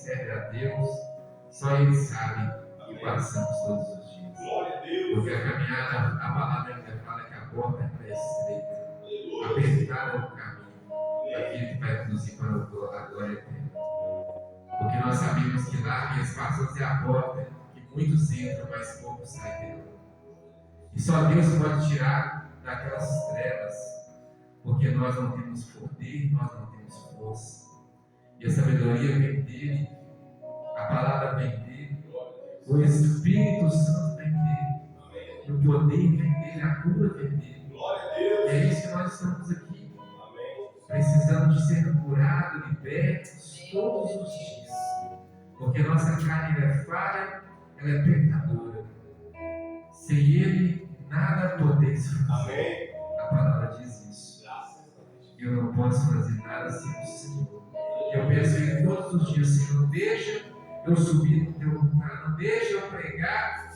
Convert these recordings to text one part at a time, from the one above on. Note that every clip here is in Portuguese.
serve a Deus, só Ele sabe o que passamos todos os dias. Porque a caminhada, a palavra ainda fala que a porta é estreita, apertada é o caminho, aquele que vai conduzir para a glória eterna. Porque nós sabemos que larga e espaçosa é a porta, que muitos entram, mas poucos saem dela. E só Deus pode tirar daquelas trevas, porque nós não temos poder, nós não temos força. E a sabedoria vem dele, a palavra vem dele, o Espírito Santo vem dele, o poder vem dele, a cura vem dele. E é isso que nós estamos aqui, precisando de ser curados, libertos todos os dias, porque nossa carne é falha, ela é pecadora. Sem Ele, nada podeis fazer. A palavra diz isso. Eu não posso fazer nada sem o Senhor. Eu peço a Ele todos os dias: Senhor, deixa eu subir no teu altar, não deixa eu pregar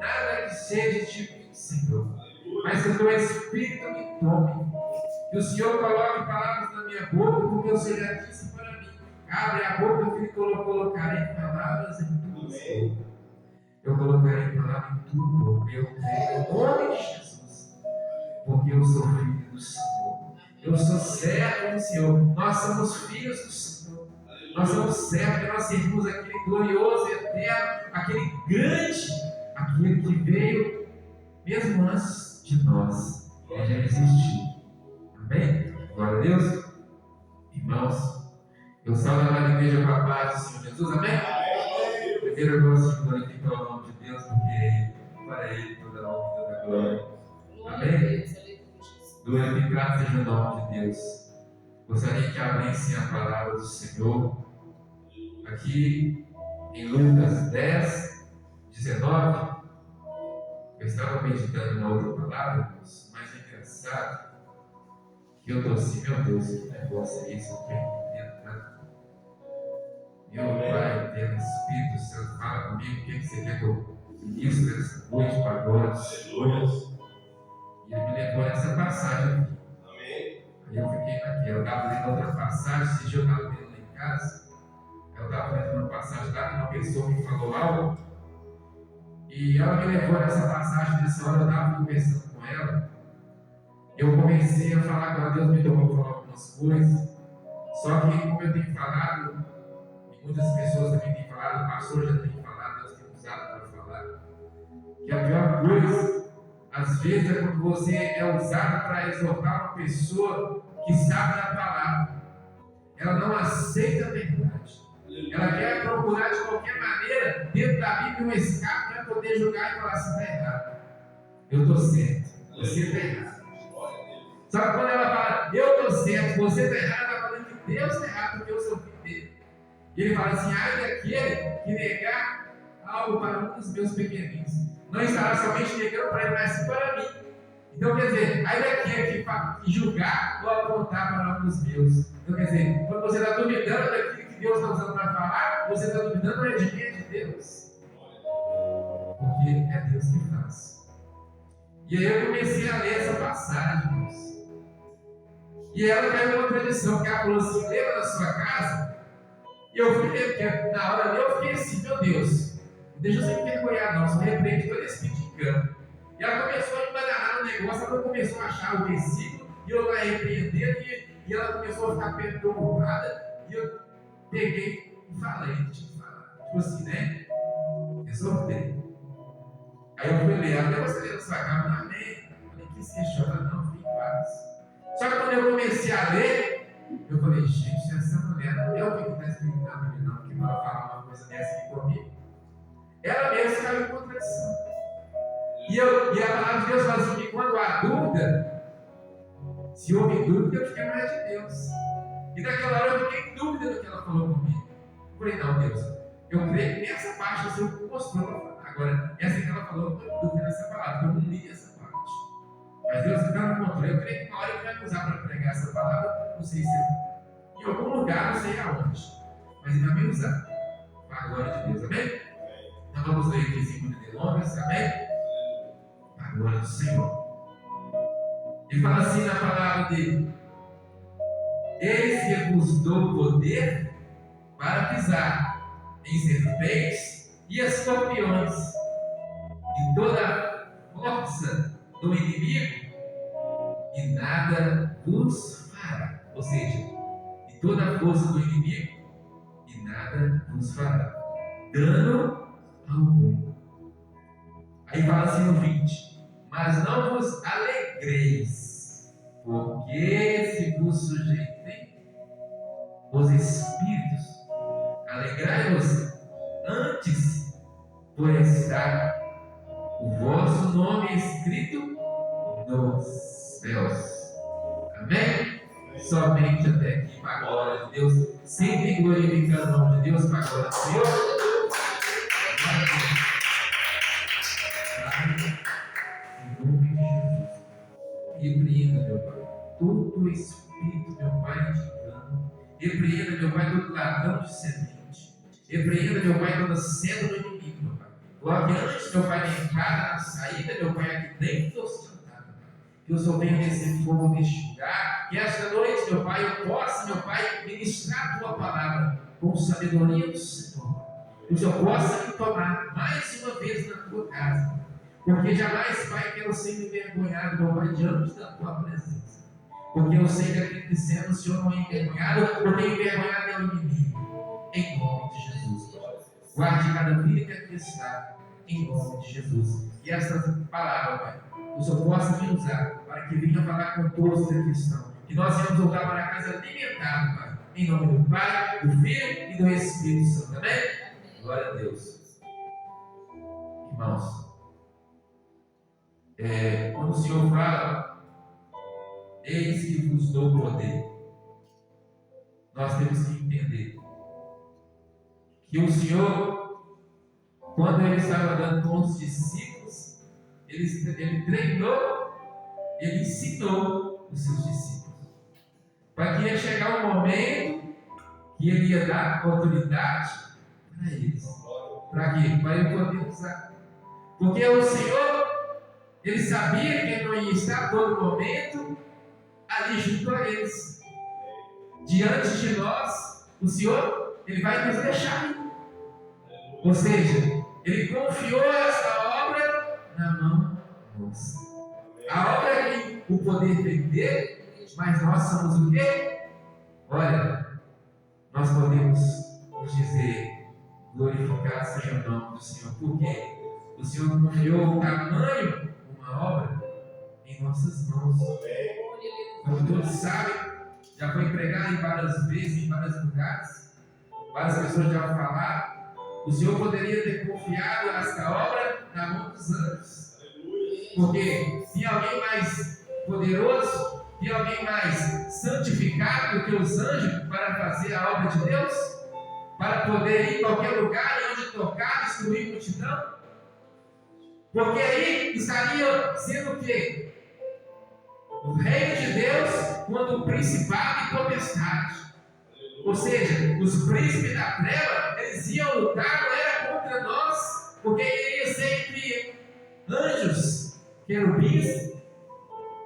nada que seja de mim, Senhor, mas que o teu Espírito me tome, que o Senhor coloque palavras na minha boca, porque o Senhor já disse para mim: abre a boca, filho, colocarei palavras em tua boca. Eu colocarei palavras em tua boca. Eu creio no nome de Jesus, porque eu sou filho do Senhor, eu sou servo do Senhor, nós somos filhos do Senhor, nós somos servos, que nós servimos aquele glorioso, eterno, aquele grande, aquele que veio mesmo antes de nós, ele já existiu. Amém? Glória a Deus. Irmãos, eu salvo a igreja com a paz do Senhor Jesus. Amém? Primeiro eu gosto de glorificar o nome de Deus, porque para Ele toda a honra e toda a glória. Amém? Glorificado seja o nome de Deus. Gostaria que abrissem a palavra do Senhor aqui em Lucas 10, 19. Eu estava meditando na outra palavra, mas é engraçado que eu estou assim: meu Deus, que negócio é esse? Eu estou entendendo nada. Meu Pai, Deus, Espírito Santo, fala comigo, o que você quer que eu ministre essa noite para agora dos Senhores? E ele me levou nessa passagem aqui. Amém. Aí eu fiquei naquela. Eu estava lendo outra passagem, esse dia eu estava lendo lá em casa. Eu estava lendo uma passagem lá que uma pessoa me falou algo. E ela me levou nessa passagem, nessa hora eu estava conversando com ela. Eu comecei a falar, quando Deus me tomou para falar algumas coisas. Só que, como eu tenho falado, e muitas pessoas também têm falado, o pastor já tem falado, Deus tem usado para falar, que a pior coisa, às vezes, é quando você é usado para exortar uma pessoa que sabe da palavra. Ela não aceita a verdade. Ela quer procurar de qualquer maneira, dentro da Bíblia, um escape para poder julgar e falar assim: está errado. Eu estou certo, você está errado. Só que quando ela fala, eu estou certo, você está errado, ela está falando que Deus está errado, porque eu sou filho dele. E ele fala assim: ai daquele que negar algo para um dos meus pequeninos, não estará somente negando para ele, mas sim para mim. Então, quer dizer, ai daquele que julgar ou apontar para um dos meus. Então, quer dizer, quando você está duvidando daquilo que Deus está usando para falar, você está duvidando não é de mim, é de Deus. Porque é Deus que faz. E aí eu comecei a ler essa passagem, irmãos. E ela caiu numa tradição, que ela falou assim: lembra da sua casa? E eu fui ler, porque na hora ali eu fiquei assim: meu Deus, não deixa eu ser envergonhado não, só repreende todo esse tipo de engano. E ela começou a embananar no negócio, ela começou a achar o versículo, e eu lá repreendendo, e ela começou a ficar preocupada, e eu peguei e falei, tipo assim, né? Exortei. Aí eu fui ler, até você ler na sua casa, não amém. Eu nem quis questionar, não, fiquei em paz. Só que quando eu comecei a ler, eu falei: gente, essa mulher não é o que está escrito na Bíblia, não, que vai falar uma coisa dessa aqui comigo. Ela mesma caiu em contradição. E a palavra de Deus fala assim: que quando há dúvida, se houve dúvida, eu fiquei mais de Deus. E naquela hora eu fiquei em dúvida do que ela falou comigo. Eu falei: não, Deus, eu creio que nessa parte você mostrou para falar. Agora, essa que ela falou, eu estou em dúvida nessa palavra, eu não li essa parte. Mas Deus está no controle. Eu creio que na hora Ele vai me usar para pregar essa palavra, não sei se é em algum lugar, não sei aonde, mas Ele vai me usar para a glória de Deus, amém? Então vamos ler aqui 2 Crônicas, amém? Para a glória do Senhor. Ele fala assim na palavra dele: eis que vos dou poder para pisar em serpentes e escorpiões, e toda a força do inimigo, e nada vos fará. Ou seja, e toda a força do inimigo, e nada vos fará dano algum. Aí fala assim no 20: mas não vos alegreis, porque se vos sujeitem os espíritos, alegrai-vos antes, por estar o vosso nome escrito nos céus. Amém? Somente até aqui, para a glória de Deus, sempre glorificando o nome de Deus, para a glória de Deus. Em nome de Jesus, repreenda, meu Pai, todo espírito, meu Pai, de engano. Repreenda, meu Pai, todo ladrão de semente. Repreenda, meu Pai, toda senda do inimigo, meu Pai. Coloque antes, meu Pai, na entrada, na saída, meu Pai, aqui dentro do seu altar, meu Pai. Que o Senhor venha nesse fogo neste lugar. Que esta noite, meu Pai, eu possa, meu Pai, ministrar a tua palavra com sabedoria do Senhor. Que o Senhor possa me tomar mais uma vez na tua casa. Porque jamais, Pai, quero ser envergonhado, meu Pai, diante da tua presença. Porque eu sei que aqui dizendo o Senhor não é envergonhado, porque envergonhado é o inimigo. Em nome de Jesus. Guarde cada vida que aqui está, em nome de Jesus. E esta palavra, Pai, o Senhor possa me usar para que venha falar com todos que aqui estão. Que nós venhamos voltar para casa alimentados, Pai. Em nome do Pai, do Filho e do Espírito Santo. Amém? Glória a Deus. Irmãos, quando o Senhor fala, eis que vos dou poder, nós temos que entender que o Senhor, quando Ele estava dando com os discípulos, Ele treinou, Ele ensinou os seus discípulos, para que ia chegar um momento que Ele ia dar autoridade para eles. Para quê? Para Ele poder usar. Porque o Senhor, Ele sabia que Ele não ia estar todo momento ali junto a eles. Diante de nós, o Senhor, Ele vai nos deixar ir. Ou seja, Ele confiou essa obra na mão nossa. A obra é o poder vem dele, mas nós somos o quê? Olha, nós podemos dizer, glorificado seja o nome do Senhor. Por quê? O Senhor confiou o tamanho de uma obra em nossas mãos. Como todos sabem, já foi pregado em várias vezes, em vários lugares. Várias pessoas já falaram. O Senhor poderia ter confiado esta obra na mão dos anjos. Porque tinha alguém mais poderoso, tinha alguém mais santificado do que os anjos para fazer a obra de Deus? Para poder ir em qualquer lugar e onde tocar, destruir multidão? Porque aí estaria sendo o quê? O reino de Deus quanto o principado e potestade. Ou seja, os príncipes da treva, eles iam lutar, não era contra nós, porque iria ser entre anjos, querubins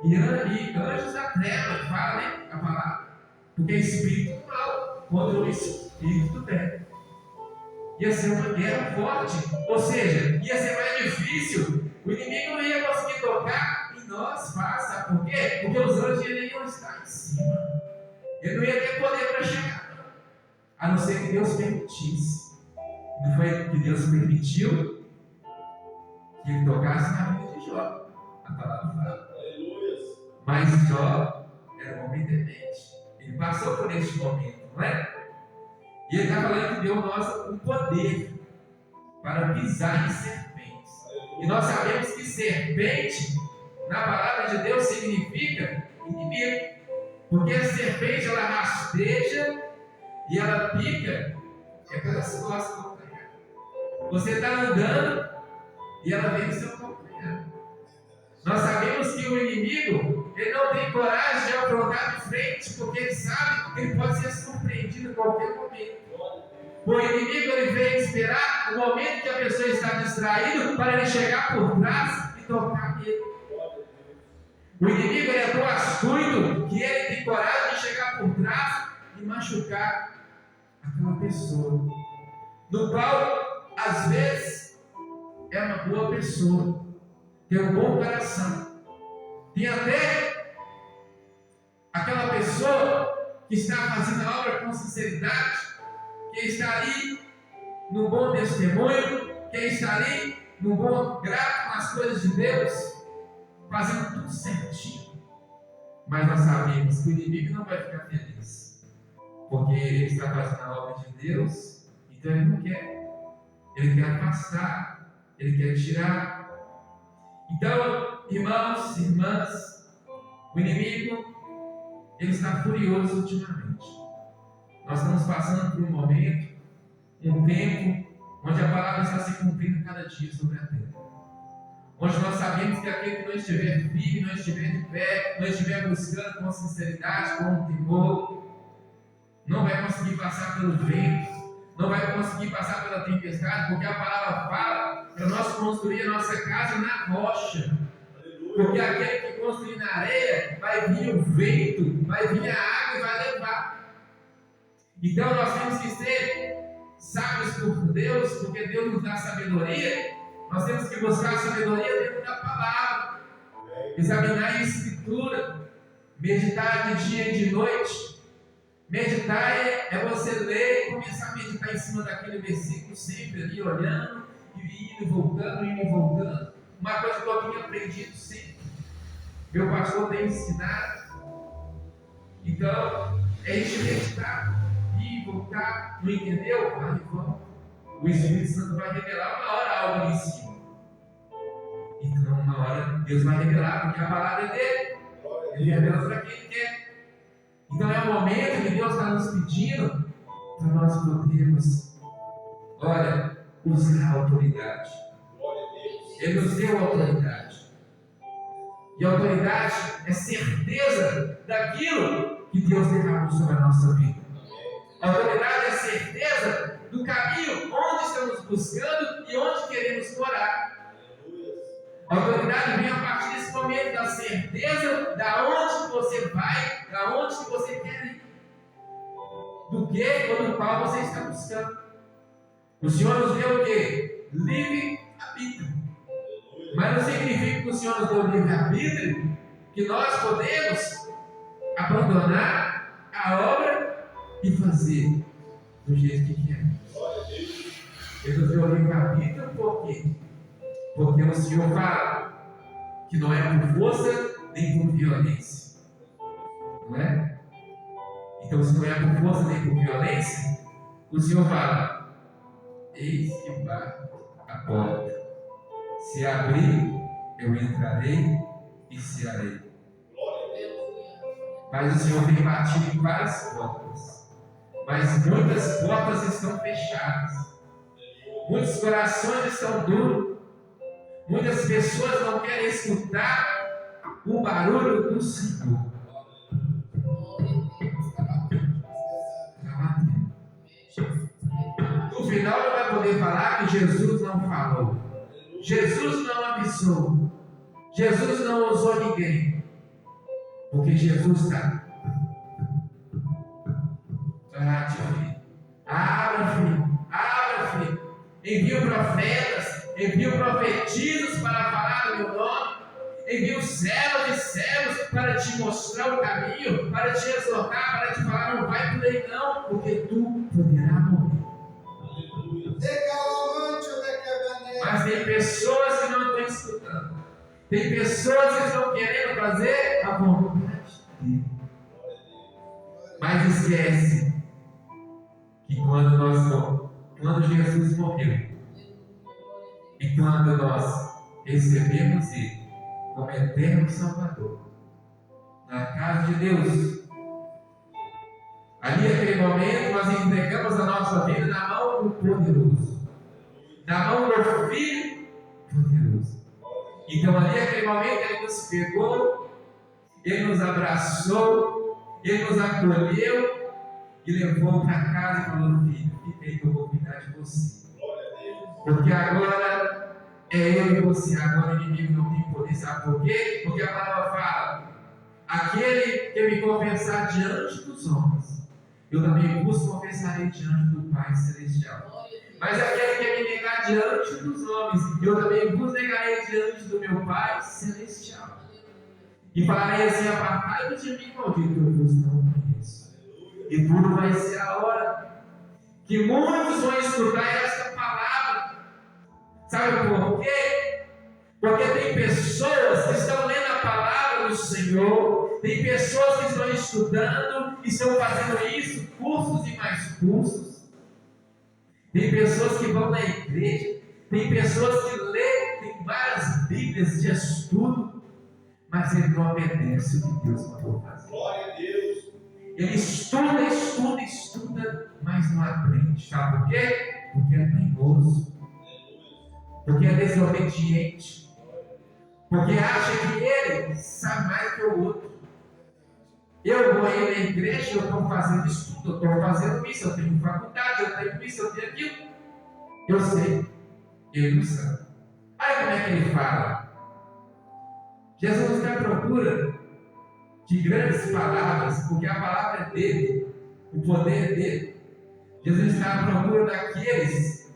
e anjos da treva, fala, né? A palavra. Porque é espírito do mal contra o espírito do bem. Ia ser uma guerra forte, ou seja, ia ser mais difícil. O inimigo não ia conseguir tocar em nós, sabe por quê? Porque os anjos iam estar em cima. Ele não ia ter poder para chegar, a não ser que Deus permitisse. Não foi que Deus permitiu que ele tocasse na vida de Jó. A palavra fala. Mas Jó era um homem temente. Ele passou por este momento, não é? E ele está falando que deu nós o poder para pisar em serpentes. E nós sabemos que serpente, na palavra de Deus, significa inimigo. Porque a serpente, ela rasteja e ela pica, é pela sua calcanhar. Você está andando e ela vem no seu calcanhar. Nós sabemos que o inimigo, ele não tem coragem de afrontar de frente, porque ele sabe que ele pode ser surpreendido em qualquer momento. O inimigo, ele vem esperar o momento que a pessoa está distraída para ele chegar por trás e tocar nele. O inimigo, ele é tão astuto que ele tem coragem de chegar por trás e machucar aquela pessoa. no qual, às vezes, é uma boa pessoa, tem um bom coração, tem até aquela pessoa que está fazendo a obra com sinceridade, que está ali num bom testemunho, que está ali num bom grato com as coisas de Deus, fazendo tudo certinho. Mas nós sabemos que o inimigo não vai ficar feliz, porque ele está fazendo a obra de Deus, então ele não quer, ele quer afastar, ele quer tirar. Então, irmãos e irmãs, o inimigo, ele está furioso ultimamente. Nós estamos passando por um momento, um tempo, onde a palavra está se cumprindo cada dia sobre a terra. Onde nós sabemos que aquele que não estiver firme, não estiver de pé, não estiver buscando com sinceridade, com temor, não vai conseguir passar pelo vento, não vai conseguir passar pela tempestade, porque a palavra fala para nós construir a nossa casa na rocha. Porque aquele que construir na areia, vai vir o vento, vai vir a água e vai levar. Então nós temos que ser sábios por Deus, porque Deus nos dá sabedoria. Nós temos que buscar a sabedoria dentro da palavra, examinar a escritura, meditar de dia e de noite. Meditar é você ler e começar a meditar em cima daquele versículo, sempre ali olhando, e indo e voltando. Uma coisa que eu tenho aprendido sempre, meu pastor tem ensinado. Então, é isso, meditar, ir e voltar. Não entendeu? Vai e volta. O Espírito Santo vai revelar uma hora algo ali em cima. Então, uma hora Deus vai revelar, porque a palavra é dele. Ele revela para quem ele quer. Então, é o momento que Deus está nos pedindo para nós podermos, olha, usar a autoridade. Ele nos deu a autoridade. E a autoridade é certeza daquilo que Deus derramou sobre a nossa vida. A autoridade é certeza do caminho onde estamos buscando e onde queremos morar. A autoridade vem a partir desse momento da certeza da onde você vai, da onde você quer ir, do que ou do qual você está buscando. O Senhor nos deu o quê? Livre-arbítrio. Mas não significa que o Senhor nos deu livre-arbítrio que nós podemos abandonar a obra e fazer do jeito que queremos. Ele nos deu livre-arbítrio por quê? Porque o Senhor fala que não é por força nem por violência. Não é? Então, se não é por força nem por violência, o Senhor fala: eis que bato a porta. Se abrir, eu entrarei e cearei. Mas o Senhor tem batido em várias portas. Mas muitas portas estão fechadas. Muitos corações estão duros. Muitas pessoas não querem escutar o barulho do Senhor. No final não vai poder falar que Jesus não falou. Jesus não avisou. Jesus não usou ninguém. Porque Jesus está. Abra, filho. Envio profetas, envio profetisas para falar do meu nome. Envio servos e servos para te mostrar o caminho, para te exortar, para te falar: não vai por aí não, porque tu poderás morrer. Mas tem pessoas que não estão escutando. Tem pessoas que estão querendo fazer a vontade dele. Mas esquece que quando Jesus morreu e quando nós recebemos ele como eterno Salvador na casa de Deus, ali naquele momento nós entregamos a nossa vida na mão do poderoso, na mão do Filho poderoso. Então ali naquele momento ele nos pegou, ele nos abraçou, ele nos acolheu e levou para casa e falou: filho, fiquei que eu vou cuidar de você. Porque agora é eu e você, agora o inimigo não tem poder. Sabe por quê? Porque a palavra fala: aquele que me confessar diante dos homens, eu também vos confessarei diante do Pai Celestial. Mas aquele que me negar diante dos homens, eu também vos negarei diante do meu Pai Celestial. E falarei assim: apartai-vos de mim, maldito, eu vos não conheço. E tudo vai ser a hora que muitos vão escutar esta palavra. Sabe por quê? Porque tem pessoas que estão lendo a palavra do Senhor, tem pessoas que estão estudando e estão fazendo isso, cursos e mais cursos. Tem pessoas que vão na igreja, tem pessoas que lêem, tem várias bíblias de estudo, mas ele não obedece o que Deus mandou fazer. Glória a Deus. Ele estuda, mas não aprende. Sabe por quê? Porque é teimoso, porque é desobediente, porque acha que ele sabe mais que o outro. Eu vou ir na igreja, eu estou fazendo estudo, eu estou fazendo isso, eu tenho faculdade, eu tenho isso, eu tenho aquilo. Eu sei, ele não sabe. Aí como é que ele fala? Jesus está à procura de grandes palavras, porque a palavra é dele, o poder é dele. Jesus está à procura daqueles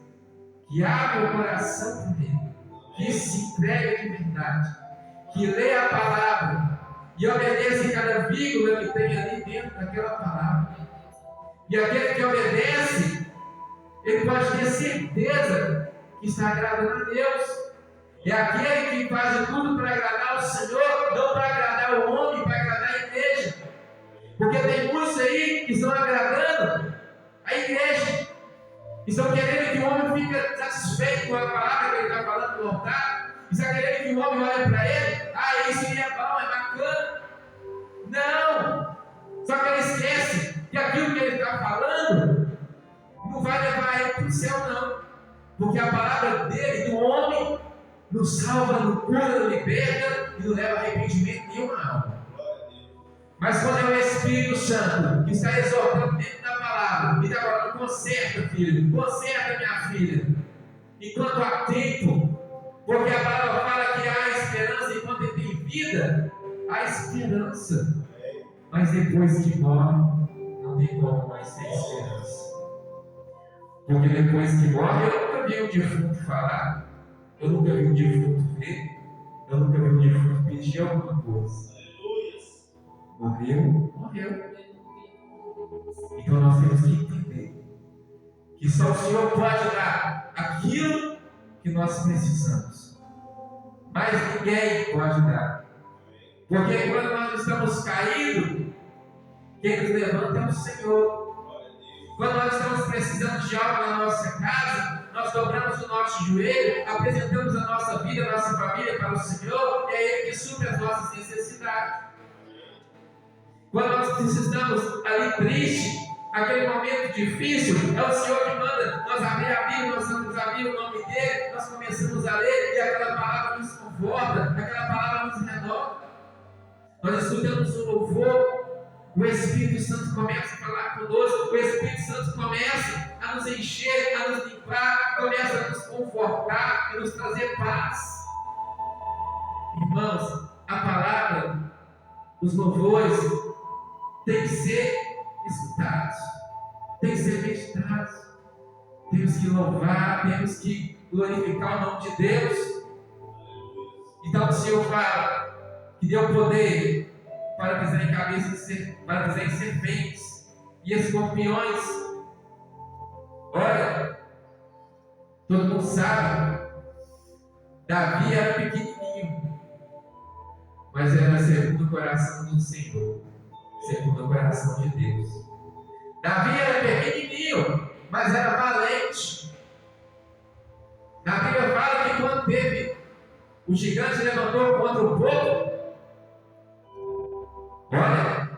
que abrem o coração por ele, que se entrega de verdade, que lê a palavra e obedece cada vírgula que tem ali dentro daquela palavra. E aquele que obedece, ele pode ter certeza que está agradando a Deus. É aquele que faz de tudo para agradar o Senhor, não para agradar o homem, para agradar a igreja. Porque tem muitos aí que estão agradando a igreja, estão querendo que o homem fique satisfeito com a palavra que ele está falando no altar, está querendo que o homem olhe para ele: ah, isso aí é bom, é bacana. Não! Só que ele esquece que aquilo que ele está falando não vai levar ele para o céu, não. Porque a palavra dele, do homem, nos salva, nos cura, nos liberta e não leva a arrependimento nenhuma alma. Mas quando é o Espírito Santo que está exortando dentro da palavra e está falando: conserta, filho, conserta, minha filha, enquanto há tempo, porque a palavra fala que há esperança enquanto ele tem vida, há esperança. Mas depois que morre, não tem como mais ter esperança. Porque depois que morre, eu nunca vi um defunto falar, eu nunca vi um defunto ver, eu nunca vi um defunto pedir alguma coisa. Morreu. Então nós temos que entender que só o Senhor pode dar aquilo que nós precisamos. Mas ninguém pode dar. Porque quando nós estamos caídos, quem nos levanta é o Senhor. Quando nós estamos precisando de algo na nossa casa, nós dobramos o nosso joelho, apresentamos a nossa vida, a nossa família para o Senhor, e é Ele que supre as nossas necessidades. Quando nós precisamos ali triste, aquele momento difícil, é o Senhor que manda nós abrir a Bíblia, nós vamos abrir o nome dEle, nós começamos a ler, e aquela palavra nos conforta, aquela palavra nos renova. Nós escutamos o louvor, o Espírito Santo começa a falar conosco, o Espírito Santo começa a nos encher, a nos limpar, começa a nos confortar e nos trazer paz. Irmãos, a palavra, os louvores, tem que ser escutados, tem que ser meditados. Temos que louvar, temos que glorificar o nome de Deus. Então o Senhor fala que deu poder para pisar em cabeças, para pisar em serpentes e escorpiões. Olha, todo mundo sabe, Davi era pequenininho, mas era segundo o coração do Senhor, segundo o coração de Deus. Davi era pequenininho, mas era valente. Na Bíblia fala que quando teve o gigante levantou contra o povo, olha,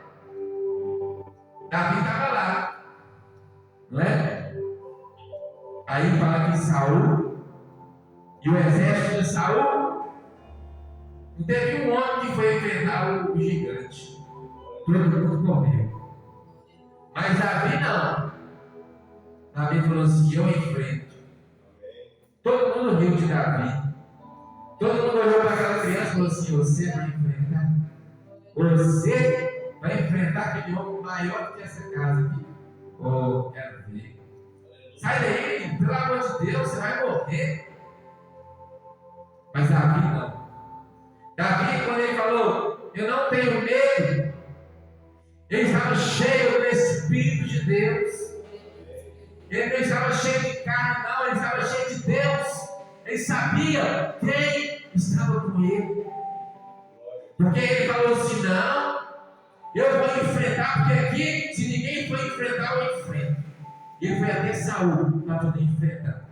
Davi estava lá, não é? Aí fala que Saul e o exército de Saul, não teve um homem que foi enfrentar o gigante, todo mundo morreu. Mas Davi não. Davi falou assim: eu enfrento. Todo mundo riu de Davi. Todo mundo olhou para aquela criança e falou assim: você vai enfrentar. Você vai enfrentar aquele homem maior que essa casa aqui. Oh, quero ver. Sai daí, Davi, pelo amor de Deus, você vai morrer. Mas Davi não. Davi, quando ele falou, eu não tenho medo, ele estava cheio do Espírito de Deus. Ele não estava cheio de carne, não, ele estava cheio de Deus. Ele sabia quem estava com ele. Porque ele falou assim, não, eu vou enfrentar, porque aqui, se ninguém for enfrentar, eu enfrento. E ele foi até Saul para poder enfrentar.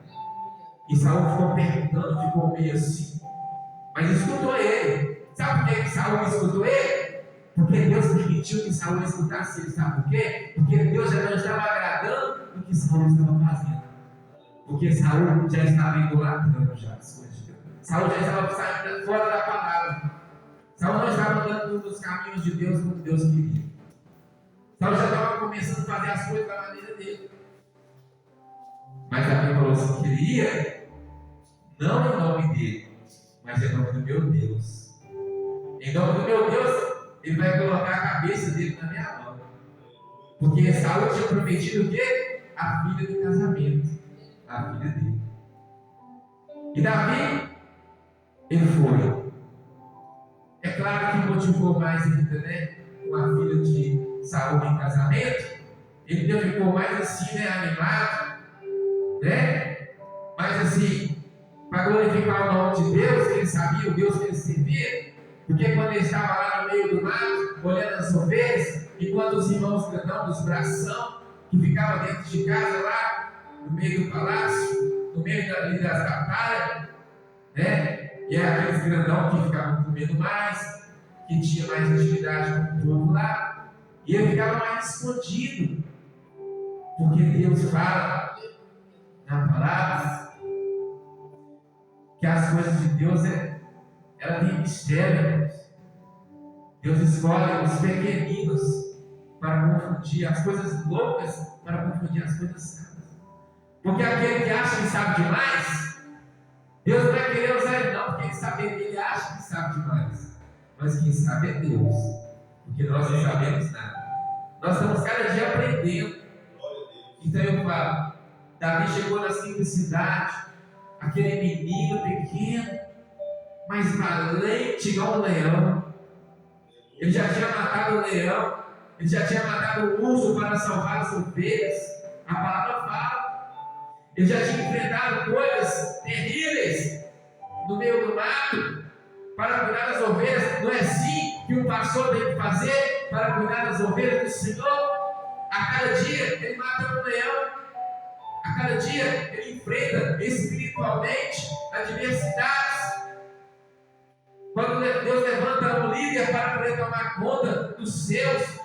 E Saul ficou perguntando, ficou meio assim. Mas escutou ele. Sabe por que Saul escutou ele? Porque Deus permitiu que Saul escutasse ele. Sabe por quê? Porque Deus já não estava agradando do que Saul estava fazendo. Porque Saul já estava idolatrando já as coisas de Deus. Saul já estava saindo fora da palavra. Saul não estava andando nos caminhos de Deus como Deus queria. Saul já estava começando a fazer as coisas da maneira dele. Mas Davi falou assim, queria, não em nome dele, mas em nome do meu Deus. Em nome do meu Deus, ele vai colocar a cabeça dele na minha mão. Porque Saul tinha prometido o quê? A filha do casamento. A filha dele. E Davi, ele foi. É claro que motivou mais ainda, né? Com a filha de Saul em casamento. Ele ainda ficou mais assim, né? Animado. Né? Mas assim, para glorificar o nome de Deus, que ele sabia, o Deus que ele servia. Porque quando ele estava lá no meio do mato, olhando as ovelhas, enquanto os irmãos grandão dos bração, que ficavam dentro de casa lá, no meio do palácio, no meio das batalhas, né? E é aqueles grandão que ficavam com medo mais, que tinha mais intimidade com o povo lá, e ele ficava mais escondido, porque Deus fala na palavra que as coisas de Deus ela tem mistério. Deus escolhe os pequeninos para confundir as coisas loucas, para confundir as coisas sábias. Porque aquele que acha que sabe demais, Deus não vai querer usar ele não, porque ele acha que sabe demais. Mas quem sabe é Deus, porque nós não sabemos nada. Nós estamos cada dia aprendendo. Então eu falo, Davi chegou na simplicidade, aquele menino pequeno, mas valente igual um leão. Ele já tinha matado o leão, ele já tinha matado o urso para salvar as ovelhas. A palavra fala. Ele já tinha enfrentado coisas terríveis no meio do mato para cuidar das ovelhas. Não é assim que um pastor tem que fazer para cuidar das ovelhas do Senhor? A cada dia ele mata um leão. A cada dia ele enfrenta espiritualmente adversidades. Quando Deus levanta um líder para poder tomar conta dos seus,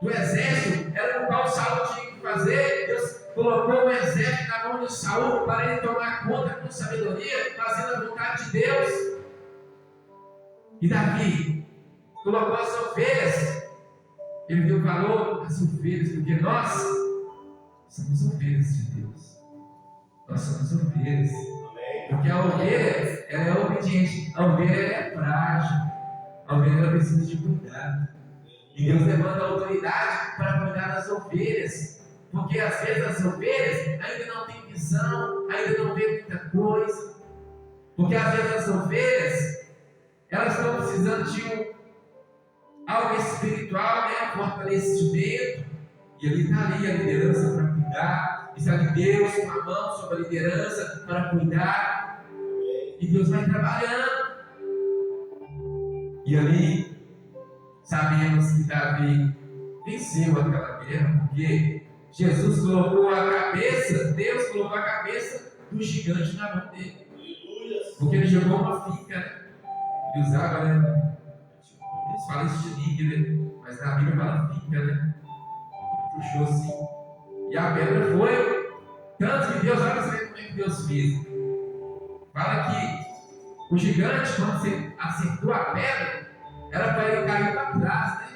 do exército, era o qual Saul tinha que fazer. Deus colocou o exército na mão de Saul para ele tomar conta com sabedoria, fazendo a vontade de Deus. E Davi colocou as ovelhas. Ele deu valor às ovelhas, porque nós somos ovelhas de Deus. Nós somos ovelhas. Porque a ovelha, ela é obediente. A ovelha, ela é frágil. A ovelha, ela precisa de cuidado. E Deus levanta a autoridade para cuidar das ovelhas. Porque às vezes as ovelhas ainda não têm visão, ainda não vê muita coisa. Porque às vezes as ovelhas, elas estão precisando de algo espiritual, né? Fortalecimento. E ali está ali a liderança para cuidar. Está de Deus com a mão sobre a liderança para cuidar. E Deus vai trabalhando. E ali sabemos que Davi venceu aquela guerra, porque Jesus colocou a cabeça, Deus colocou a cabeça do gigante na mão dele. Porque ele jogou uma finca, né? Ele usava, né? Eles falam isso de liga, né? Mas na Bíblia fala finca, né? Puxou assim. E a pedra foi. Tanto que Deus, olha como é que Deus fez. Fala que o gigante, quando você acertou a pedra, era para ele cair para trás, né?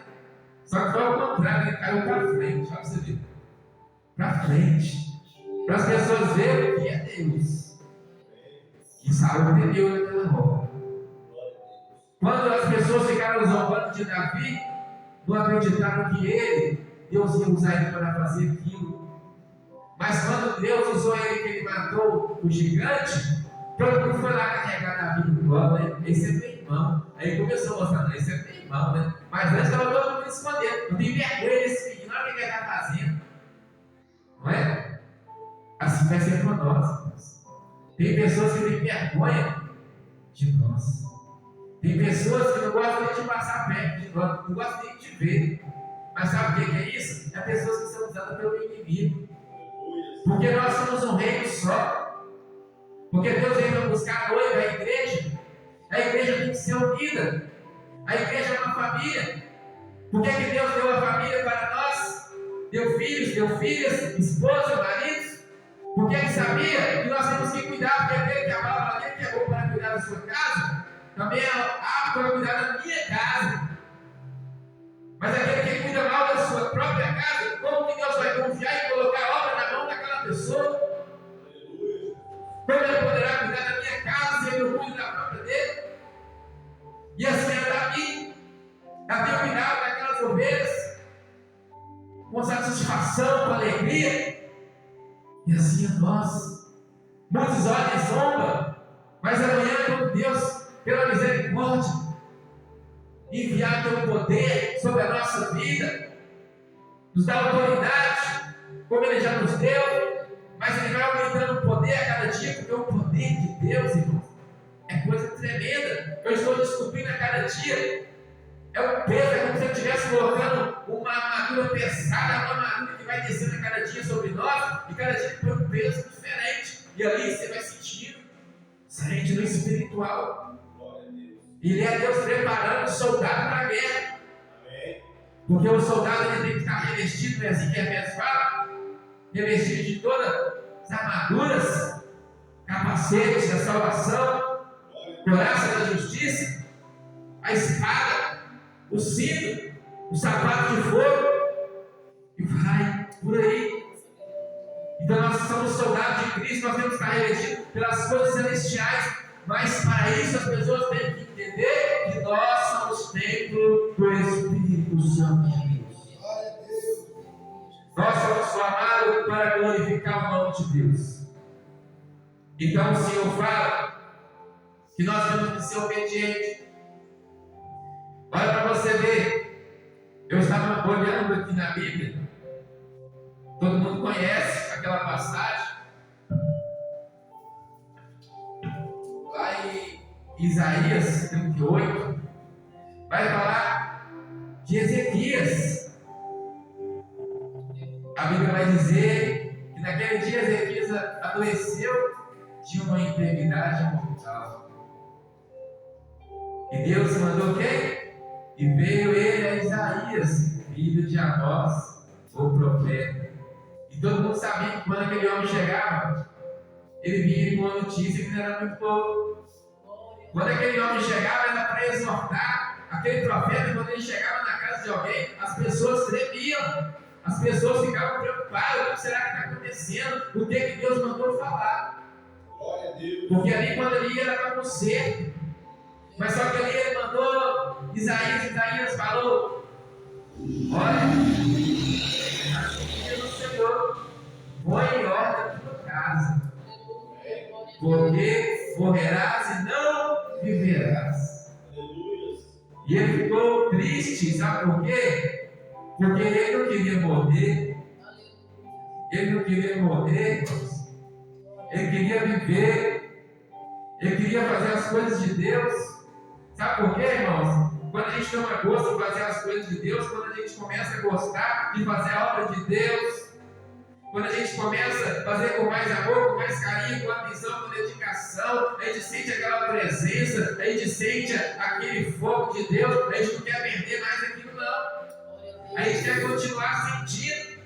Só que foi ao contrário, ele caiu para frente. Olha para você ver. Para frente. Para as pessoas verem o que é Deus. E Saul entendeu naquela hora. Quando as pessoas ficaram zombando de Davi, não acreditaram que Deus ia usar ele para fazer aquilo. Mas quando Deus usou ele, que ele matou o gigante, todo mundo foi lá carregar Davi no colo, né? Esse é meu irmão. Aí começou a mostrar, esse é meu irmão, né? Mas antes estava todo mundo escondendo. Não tem vergonha desse menino, olha o que ele está fazendo. Não é? Assim vai ser com nós, irmãos. Tem pessoas que têm vergonha de nós. Tem pessoas que não gostam nem de passar perto de nós, não gostam nem de ver. Mas sabe o que é isso? É pessoas que são usadas pelo inimigo. Porque nós somos um reino só. Porque Deus veio para buscar a noiva, a igreja. A igreja tem que ser unida. A igreja é uma família. Por que Deus deu a família para nós? Deu filhos, deu filhas, esposa, maridos. Porque Ele sabia que nós temos que cuidar. Porque aquele que amava, aquele que é bom para cuidar da sua casa, também é apto para cuidar da minha casa. Mas aquele que cuida mal da sua própria casa, como que Deus vai confiar e colocar a obra na mão daquela pessoa? Como Ele poderá cuidar da minha casa se Ele não cuida da própria dele? E assim é Davi. Davi cuidava daquelas ovelhas com satisfação, com alegria. E assim é nós. Muitos olham e zombam, mas amanhã, quando Deus, pela misericórdia, enviar teu poder sobre a nossa vida, nos dá autoridade, como Ele já nos deu, mas Ele vai aumentando o poder a cada dia, porque o poder de Deus, irmãos, é coisa tremenda. Eu estou descobrindo a cada dia. É um peso, é como se eu estivesse colocando uma armadura pesada, uma armadura que vai descendo a cada dia sobre nós, e cada dia põe um peso diferente. E ali você vai sentindo, sente no espiritual. Ele é Deus preparando o soldado para a guerra. Porque o soldado ele tem que estar revestido, não é assim que Efésios fala? Revestido de todas as armaduras, capacetes da salvação, couraça da justiça, a espada, o cinto, o sapato de fogo, e vai por aí. Então nós somos soldados de Cristo, nós temos que estar revestidos pelas coisas celestiais, mas para isso as pessoas têm que entender que nós somos templo do Espírito Santo de Deus. Nós somos chamados para glorificar o nome de Deus. Então o Senhor fala que nós temos que ser obedientes. Olha para você ver, eu estava olhando aqui na Bíblia, todo mundo conhece aquela passagem, lá em Isaías 38, vai falar de Ezequias. A Bíblia vai dizer que naquele dia Ezequias adoeceu de uma enfermidade mortal. E Deus mandou quem? E veio ele a Isaías, filho de Amós, o profeta. E todo mundo sabia que quando aquele homem chegava, ele vinha com a notícia que não era muito boa. Quando aquele homem chegava, era para exortar aquele profeta. Quando ele chegava na casa de alguém, as pessoas tremiam, as pessoas ficavam preocupadas: o que será que está acontecendo? O que Deus mandou falar? Porque ali, quando ele ia, era para conserto. Mas só que ali ele mandou Isaías falou: olha, assim diz o Senhor, põe em ordem a tua casa, porque morrerás e não viverás. E ele ficou triste, sabe por quê? Porque ele não queria morrer. Ele não queria morrer, irmãos. Ele queria viver. Ele queria fazer as coisas de Deus. Sabe por quê, irmãos? Quando a gente toma gosto de fazer as coisas de Deus, quando a gente começa a gostar de fazer a obra de Deus, quando a gente começa a fazer com mais amor, com mais carinho, com atenção, com dedicação, a gente sente aquela presença, a gente sente aquele fogo de Deus, a gente não quer perder mais aquilo não. A gente quer continuar sentindo.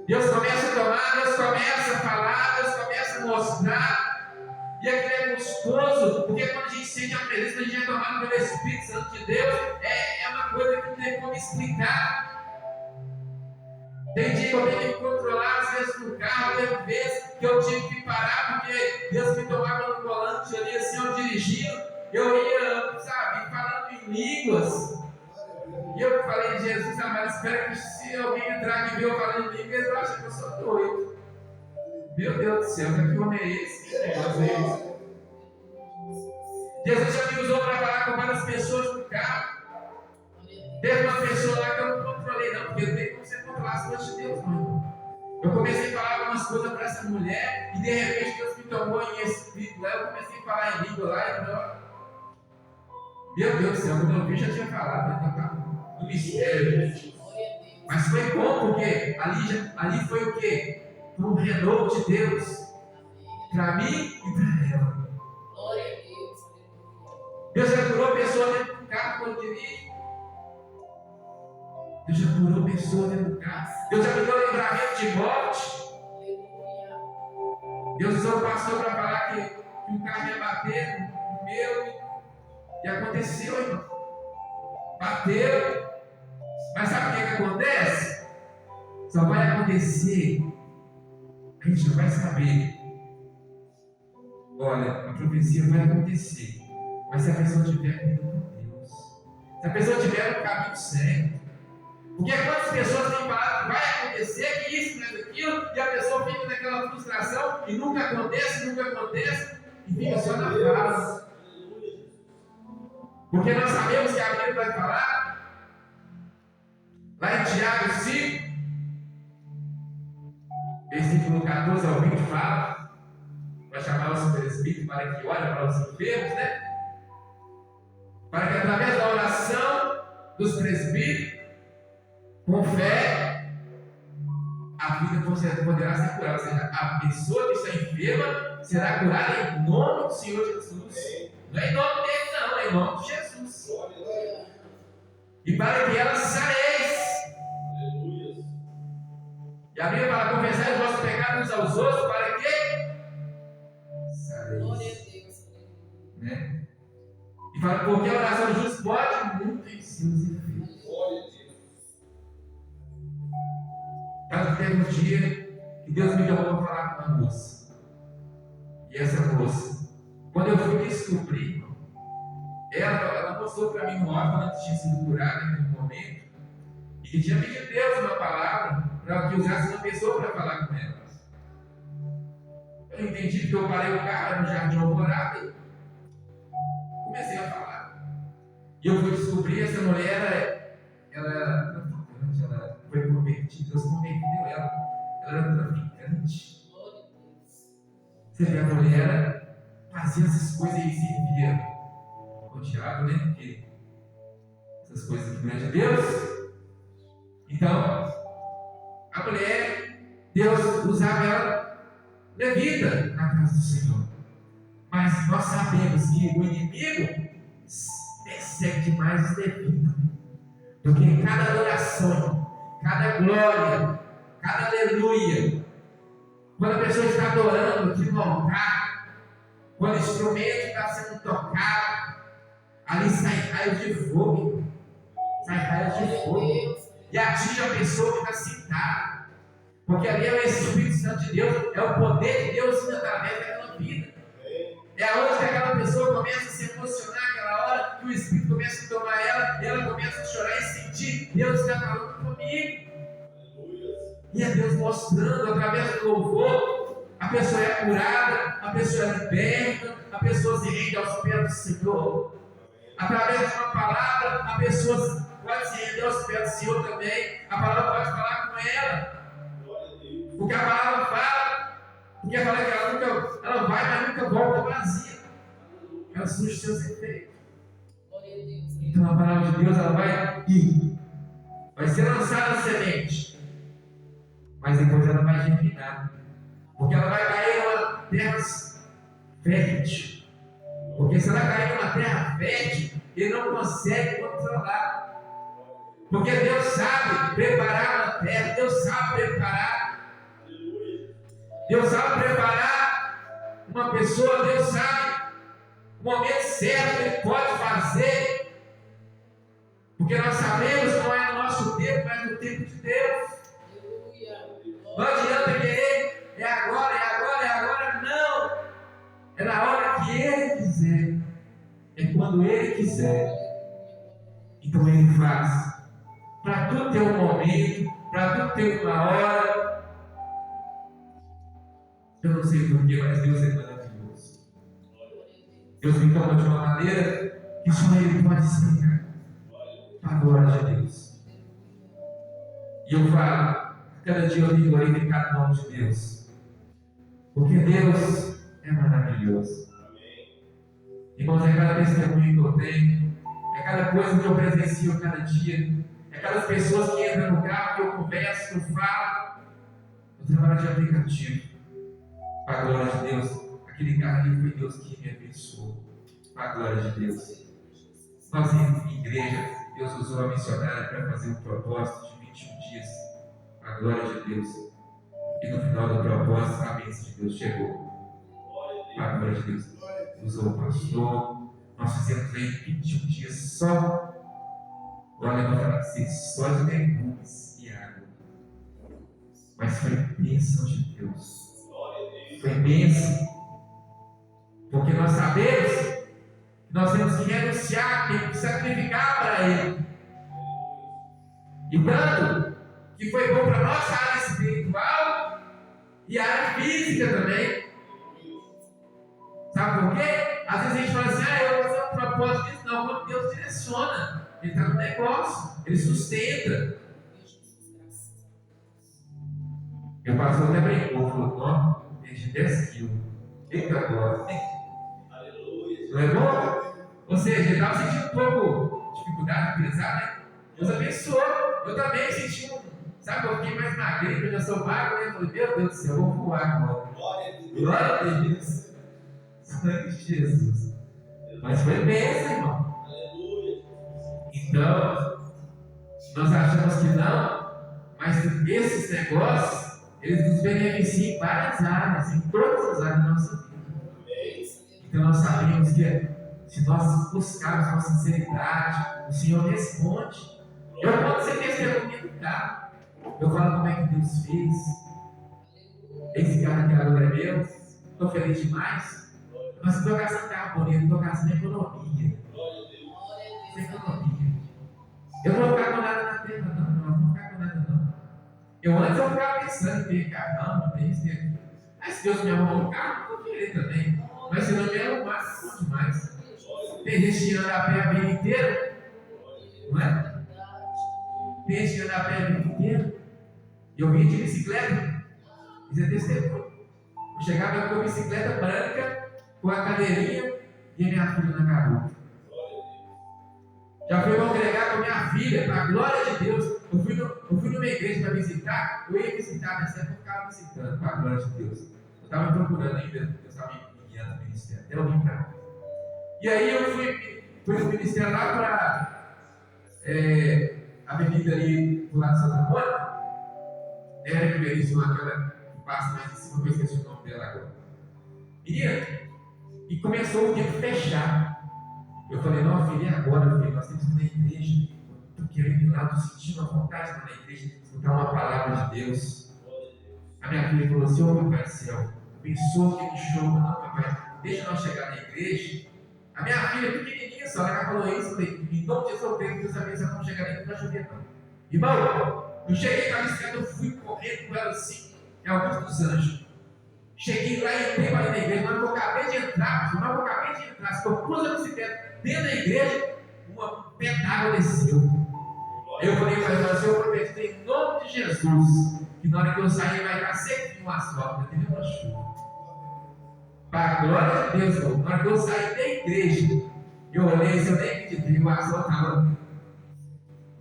Deus começa a tomar, Deus começa a falar, Deus começa a mostrar. E aquilo é gostoso, porque quando a gente sente a presença, a gente é tomado pelo Espírito Santo de Deus, é uma coisa que não tem como explicar. Tem dia que eu tenho que controlar, às vezes no carro, tem vezes que eu tive que parar, porque Deus me tomava no volante ali, assim, eu dirigindo, eu ia, sabe, falando em línguas. E eu falei: Jesus amado, espero que se alguém entrar aqui e ver eu falando em línguas, eu acho que eu sou doido. Meu Deus do céu, que homem é esse? Que negócio é esse? Jesus já me usou para falar com várias pessoas no carro. Teve uma pessoa lá que eu não controlei, não, porque não tem como você controlar as coisas de Deus, não. Eu comecei a falar algumas coisas para essa mulher e de repente Deus me tomou em espírito lá. Eu comecei a falar em língua lá e então, meu Deus do céu, quando eu vi já tinha falado, então tá no mistério. Mas foi bom, porque ali foi o quê? Um renovo de Deus para mim e para ela. Glória a Deus. Deus já curou pessoa dentro do carro quando dirige. Deus já curou pessoa dentro do carro. Deus já me deu livramento de morte. Deus usou o pastor para falar que o carro ia bater no meu. E aconteceu, irmão. Bateu. Mas sabe o que acontece? Só vai acontecer. A gente não vai saber. Olha, a profecia vai acontecer. Mas se a pessoa tiver vida com Deus, se a pessoa tiver no caminho certo, porque quantas pessoas têm falado que vai acontecer, que isso, que aquilo, e a pessoa fica naquela frustração e nunca acontece, e fica só na fala. Porque nós sabemos que a Bíblia vai falar, lá em Tiago 5, versículo 14 ao 20, fala, vai chamar os presbíteros para que olhem para os enfermos, né? Para que através da oração dos presbíteros, com fé, a vida poderá ser curada. Ou seja, a pessoa que está enferma será curada em nome do Senhor Jesus. Não é em nome dele, não, é em nome de Jesus. E para que ela sareis. E a Bíblia fala: confessai os vossos pecados uns aos outros, para que sareis. Né? E fala: porque a oração do justo pode muito em seus efeitos. Tanto teve um dia que Deus me chamou para falar com uma moça. E essa moça, quando eu fui descobrir, ela mostrou para mim no órfão que tinha sido curada naquele momento e que tinha pedido a Deus uma palavra para que usasse uma pessoa para falar com ela. Eu entendi porque eu parei o carro no Jardim Alvorada e comecei a falar. E eu fui descobrir essa mulher, ela foi convertida, Deus converteu ela era traficante. Você vê, a mulher fazia essas coisas e servia o diabo, né? Porque essas coisas aqui não é de Deus. Então, a mulher, Deus usava ela levita na casa do Senhor. Mas nós sabemos que o inimigo persegue demais os levitas. Porque cada adoração, cada glória, cada aleluia, quando a pessoa está adorando aqui no altar, quando o instrumento está sendo tocado, ali sai raios de fogo, e atinge a pessoa que está sentada, porque ali é o Espírito Santo de Deus, é o poder de Deus indo através daquela vida. É onde que aquela pessoa começa a se emocionar aquela hora, que o Espírito começa a tomar ela, e ela começa a chorar e sentir: Deus está falando comigo. E é Deus mostrando através do louvor, a pessoa é curada, a pessoa é liberta, a pessoa se rende aos pés do Senhor. Através de uma palavra, a pessoa pode se render aos pés do Senhor também. A palavra pode falar com ela. Porque a palavra fala, porque ela fala que ela vai, mas nunca volta vazia. Ela surge seus efeitos. Então a palavra de Deus, ela vai ir. Vai ser lançada a semente. Mas depois ela vai germinar. Porque ela vai cair em uma terra fértil. Porque se ela cair numa terra fértil, ele não consegue controlar. Porque Deus sabe preparar uma terra, Deus sabe preparar. Deus sabe preparar uma pessoa, Deus sabe o momento certo que Ele pode fazer. Porque nós sabemos que não é no nosso tempo, mas no tempo de Deus. Não adianta querer, é agora, não. É na hora que Ele quiser. É quando Ele quiser. Então Ele faz. Para tudo ter um momento, para tudo ter uma hora. Eu não sei porquê, mas Deus é maravilhoso. Deus me toma de uma maneira que só Ele pode explicar. Para a glória de Deus. E eu falo, cada dia eu tenho glorificado o nome de Deus. Porque Deus é maravilhoso. Irmãos, é cada testemunho que eu tenho, é cada coisa que eu presencio cada dia, é cada pessoas que entram no carro, que eu converso, que eu falo. Eu trabalho de aplicativo. Para a glória de Deus, aquele carro ali foi Deus que me abençoou. Para a glória de Deus. Nós em igreja, Deus usou a missionária para fazer um propósito de 21 dias. Para a glória de Deus. E no final do propósito, a bênção de Deus chegou. Para a glória de Deus. Usou o pastor. Nós fizemos aí 21 dias só. Olha, eu vou falar assim, só de legumes e água. Mas foi bênção de Deus. Foi bênção. Porque nós sabemos que nós temos que renunciar, temos que sacrificar para Ele. E tanto que foi bom para a nossa área espiritual e a área física também. Sabe por quê? Às vezes a gente fala assim, eu vou fazer um propósito disso. Não, quando Deus direciona, Ele está no negócio, Ele sustenta. Meu pastor até brincou, falou, ó, desde 10 quilos. Eita glória. Não é bom? Ou seja, ele estava sentindo um pouco de dificuldade de pesar, né? Deus abençoou. Eu também senti sabe, eu fiquei mais magrinho, eu já sou magro, né? Eu falei, meu Deus do céu, eu vou voar agora. Glória a Deus. Sangue de Jesus. Mas foi bênção, irmão. Então, nós achamos que não, mas esses negócios, eles nos beneficiam em várias áreas, em todas as áreas da nossa vida. Então nós sabemos que se nós buscarmos com sinceridade, o Senhor responde. Eu posso ser testemunha do carro. Eu falo como é que Deus fez. Esse carro aqui agora é meu. Estou feliz demais. Mas se estou gastando carro bonito, estou gastando economia. Sem economia. Eu não vou ficar com nada na terra, não. Não vou ficar com nada, não. Eu ficava pensando em ter carrão, em ter isso e aquilo. Mas se Deus me arrumar um carro, eu vou querer também. Mas se não me arrumar, é bom demais. Tem gente que anda a pé a vida inteira, não é? Tem gente que anda a pé a vida inteira. Eu vim de bicicleta, isso é testemunho. Eu chegava com a bicicleta branca, com a cadeirinha e a minha filha na garupa. Já fui congregar com a minha filha, para a glória de Deus. Eu fui numa igreja para visitar, eu ia visitar, nessa época eu ficava visitando, para a glória de Deus. Eu estava me procurando ainda, eu estava me guiando no ministério, até eu vim para cá. E aí eu fui no ministério lá para a avenida ali do lado de Santa Mônica. Era que veio aquela que passa mais em cima, eu esqueci o nome dela agora. Menina, e começou o tempo fechar. Eu falei, não, filha, e agora, filho? Nós temos que ir na igreja. Estou querendo ir lá, estou sentindo a vontade de ir na igreja, escutar uma palavra de Deus. A minha filha falou assim, meu pai do céu, pensou que me show, não, papai, deixa nós chegar na igreja. A minha filha pequenininha só, ela falou isso, eu falei, em nome de Jesus, eu creio que Deus abençoe, não chegar nem para chover, não. Irmão, eu cheguei na bicicleta, eu fui correndo com ela assim, é o culto dos anjos. Cheguei lá e entrei ali na igreja, na hora que eu acabei de entrar, se eu pus a bicicleta dentro da igreja, uma pé d'água desceu. Eu falei para ela, eu prometi em nome de Jesus, que na hora que eu sair vai estar sequinho o asfalto, vai ter uma chuva. Para a glória de Deus, irmão, na hora que eu saí da igreja, eu olhei, se eu nem acreditei, o asfalto estava,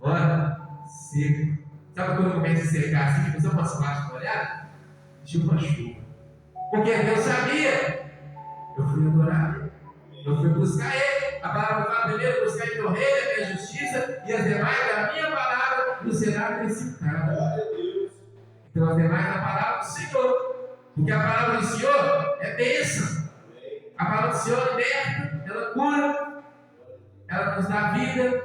olha, seco. Sabe quando começa a secar assim, que são umas partes molhadas? Tinha uma chuva. Porque Deus sabia. Eu fui adorar Ele. Eu fui buscar Ele. A palavra fala primeiro, buscar em meu reino, a minha justiça, e as demais da minha palavra não será acrescentada. Então as demais da palavra do Senhor. Porque a palavra do Senhor é bênção. A palavra do Senhor liberta, ela cura, ela nos dá vida.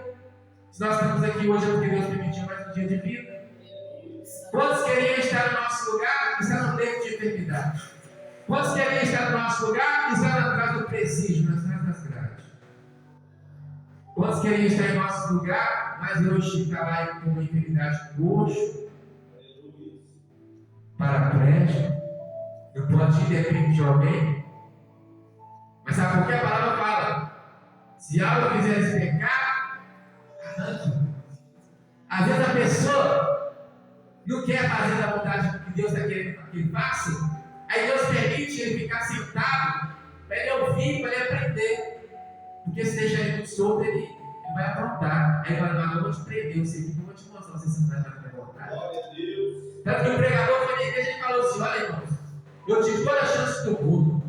Se nós estamos aqui hoje é porque Deus permitiu mais um dia de vida. Quantos queriam estar no nosso lugar e estar no leito de enfermidade? Quantos queriam estar no nosso lugar e estar atrás do presídio, atrás das grades? Quantos queriam estar em nosso lugar, mas hoje está lá com uma enfermidade coxo, paraplégico, Não pode ir depende de alguém. Mas sabe por que a palavra fala? Se algo quiseres pecar, arranque. Às vezes a pessoa não quer fazer da vontade que Deus está querendo que ele faça. Aí Deus permite ele ficar sentado para ele ouvir, para ele aprender. Porque se deixar ele muito solto, ele vai aprontar. Aí ele fala, não, eu vou te prender, eu sei que eu vou te mostrar se você não vai fazer a vontade. Glória a Deus. Tanto que o pregador foi na igreja e falou assim, olha irmãos, eu tive toda a chance do mundo.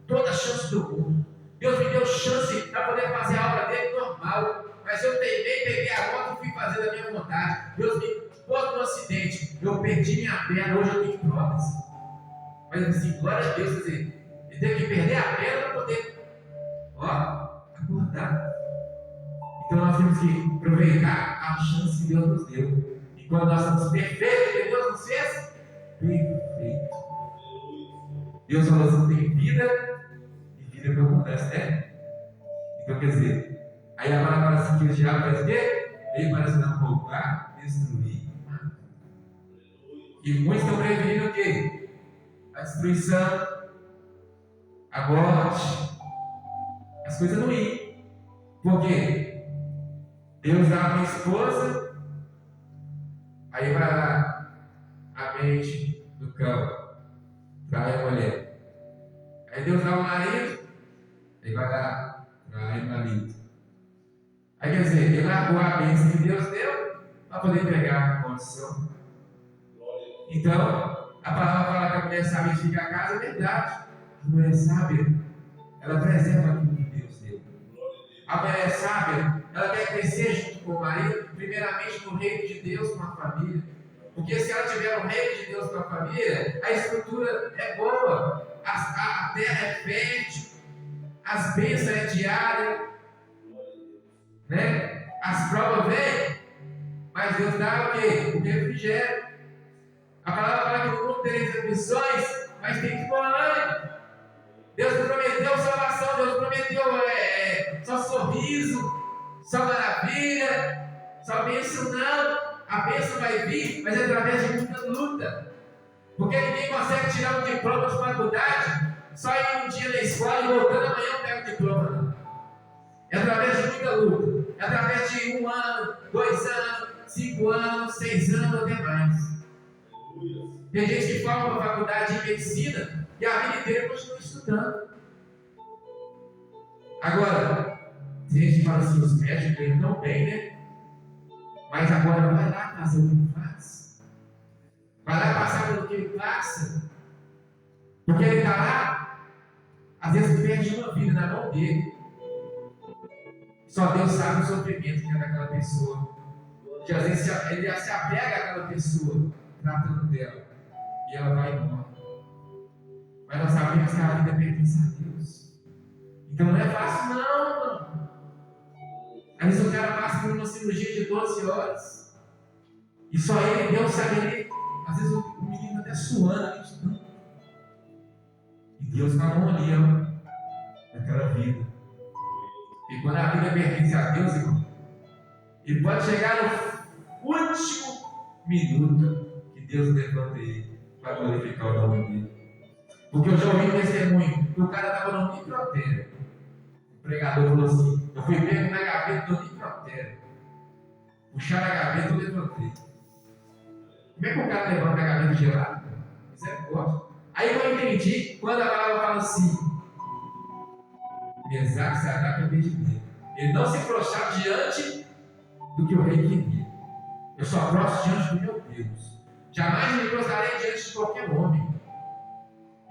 Toda a chance do mundo. Deus me deu chance para poder fazer a obra dele normal. Mas eu teimei, peguei a moto e fui fazer da minha vontade. Deus me pôs no acidente. Eu perdi minha perna, hoje eu tenho prótese. Mas assim, glória a Deus, quer dizer, ele teve que perder a perna para poder, acordar. Então nós temos que aproveitar a chance que Deus nos deu. E quando nós somos perfeitos, que Deus nos fez, perfeito. Deus falou assim, tem vida e vida com abundância, né? Então quer dizer, aí a palavra fala assim que o diabo faz o quê? Veio para não roubar, destruir, matar. E muitos estão prevenindo o quê? A destruição, a morte, as coisas não iam. Por quê? Deus dá uma esposa, aí vai lá a mente do cão, trai a mulher. Aí Deus dá o marido, aí vai lá, trai o marido. Aí quer dizer, ele largou a bênção que Deus deu para poder pegar a condição. Então, a palavra fala que a mulher sábia edifica a casa, é verdade. A mulher sábia, ela preserva aquilo que Deus deu. A mulher sábia, ela quer crescer junto com o marido, primeiramente no reino de Deus, com a família. Porque se ela tiver o reino de Deus com a família, a estrutura é boa, a terra é fértil, as bênçãos é diária, né? As provas vêm, mas Deus dá o quê? O refrigério. A palavra fala que no mundo tereis aflições, mas tem que pôr ânimo. Deus não prometeu salvação, Deus prometeu só sorriso, só maravilha, só bênção não. A bênção vai vir, mas é através de muita luta. Porque ninguém consegue tirar um diploma de faculdade, só ir um dia na escola e voltando amanhã pega o diploma. Não. É através de muita luta. É através de 1 ano, 2 anos, 5 anos, 6 anos, até mais. Tem gente que forma para a faculdade de medicina e a vida inteira continua estudando. Agora, tem gente que fala assim, os médicos ganham tão bem, né? Mas agora vai lá fazer o que ele faz. Vai lá passar pelo que ele passa. Porque ele está lá, às vezes perde uma vida na mão dele. Só Deus sabe o sofrimento que é daquela pessoa. Que às vezes ele se apega àquela pessoa, tratando dela. E ela vai embora. Mas nós sabemos que a vida pertence a Deus. Então não é fácil não, mano. Às vezes o cara passa por uma cirurgia de 12 horas. E só ele, Deus sabe ali. Às vezes o menino até suando ali de tanto. E Deus está bom ali, ó, naquela vida. E quando a vida pertence a Deus, irmão, ele pode chegar no último minuto que Deus levanta ele para glorificar o nome dele. Porque eu já ouvi um testemunho que o cara estava no microtério. O pregador falou assim: eu fui pego na gaveta do microtério. Puxaram a gaveta e eu levantei. Como é que o cara levanta a gaveta gelada? Isso é forte. Aí eu entendi quando a palavra fala assim: Mesaque, Sadraque e Abednego. Ele não se prostrava diante do que o rei queria. Eu só prostro diante do meu Deus. Jamais me prostrarei diante de qualquer homem.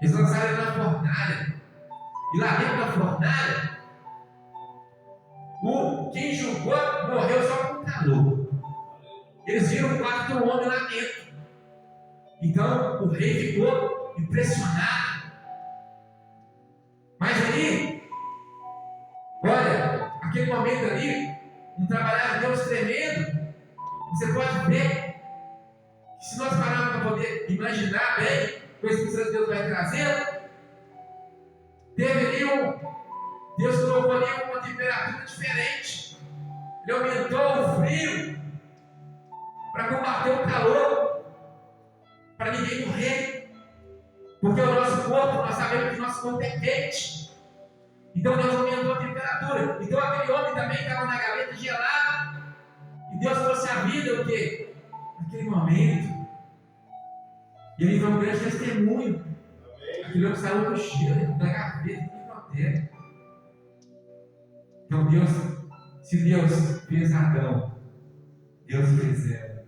Eles lançaram na fornalha. E lá dentro da fornalha, quem julgou morreu só com calor. Eles viram 4 homens lá dentro. Então o rei ficou impressionado. Mas ali, olha, aquele momento ali, um trabalhar de Deus tremendo. Você pode ver que se nós pararmos para poder imaginar bem o Espírito Santo de Deus vai trazendo, Deus colocou ali uma temperatura diferente. Ele aumentou o frio para combater o calor, para ninguém morrer. Porque o nosso corpo, nós sabemos que o nosso corpo é quente. Então Deus aumentou a temperatura. Então aquele homem também estava na gaveta gelado. E Deus trouxe a vida, o quê? Naquele momento. E ele foi um grande testemunho. Aquele homem saiu do gelo, da gaveta, do microtério. Então Deus, se Deus fez Adão, Deus fez Eva.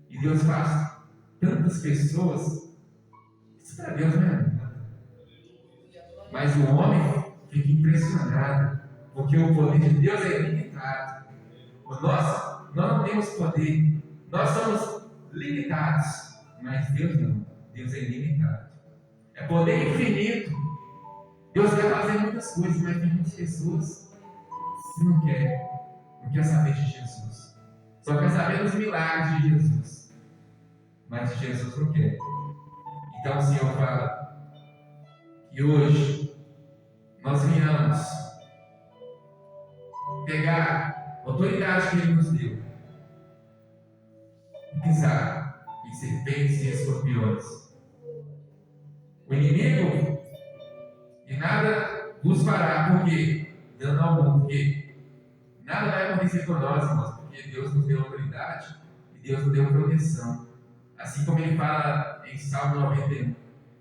E Deus faz tantas pessoas. Isso para Deus não é nada. Mas o homem fica impressionado, porque o poder de Deus é ilimitado. Nós não temos poder, nós somos limitados, mas Deus não. Deus é ilimitado. É poder infinito. Deus quer fazer muitas coisas, mas tem muitas pessoas que não quer saber de Jesus. Só quer saber dos milagres de Jesus. Mas de Jesus não quer. Então o Senhor fala que hoje nós venhamos pegar a autoridade que Ele nos deu e pisar em serpentes e escorpiões. O inimigo e nada vos fará, porque dano algum, porque nada vai acontecer com nós, irmãos, porque Deus nos deu autoridade e Deus nos deu proteção. Assim como Ele fala em Salmo 91: